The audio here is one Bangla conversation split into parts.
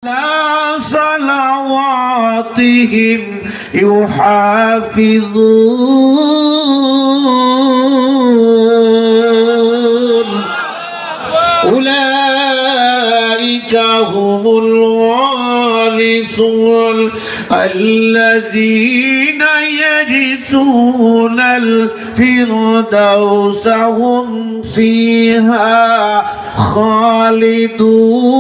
على صلواتهم يحافظون أولئك هم الوارثون الذين يرثون الفردوس هم فيها خالدون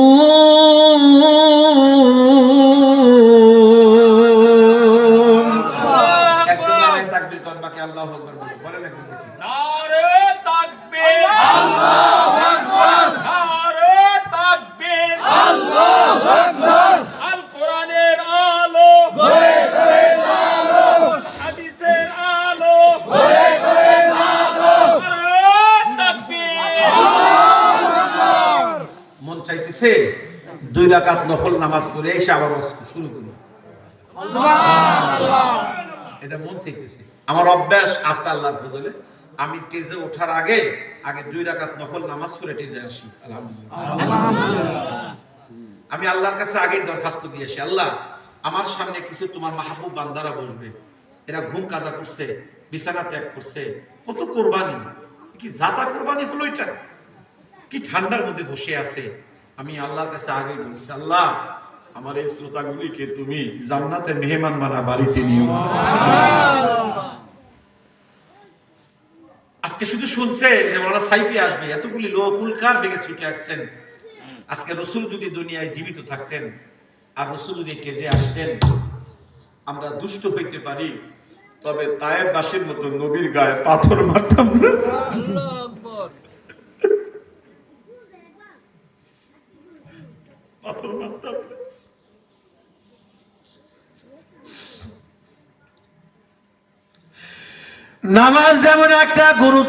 মন চাইতেছে 2 রাকাত নফল নামাজ পড়ে এসে আবার শুরু করি। এটা মন চাইতেছে। আমার অভ্যাস আছে আল্লাহর ফজলে, আমি টেজে ওঠার আগে 2 রাকাত নফল নামাজ পড়ে টেজে আসি। আলহামদুলিল্লাহ। আমি আল্লাহর কাছে আগেই দরখাস্ত দিয়ে আসি, আল্লাহ আমার সামনে কিছু তোমার মাহবুব বান্দারা বসবে, এরা ঘুম কাজা করছে, বিছানা ত্যাগ করছে, কত কোরবানি, কি জাতা কোরবানি হলো এটা, কি ঠান্ডার মধ্যে বসে আছে। আমি আল্লাহর কাছে আগে বলছি, আল্লাহ আমার এই শ্রোতাগুলিকে তুমি জান্নাতের মেহমান বানা বাড়িতে নিও। আজকে শুধু শুনছে যে মাওলানা সাইফি আসবে, এতগুলি লোক উল্কার বেগে ছুটে আসছেন। আজকে রাসূল যদি দুনিয়ায় জীবিত থাকতেন আর রাসূল যদি কেজে আসতেন, আমরা দুষ্ট হইতে পারি, তবে তায়েব বাসীর মতো নবীর গায়ে পাথর মারতাম না। আল্লাহু আকবার। পাথর মারতাম। নামাজ যেমন একটা গুরু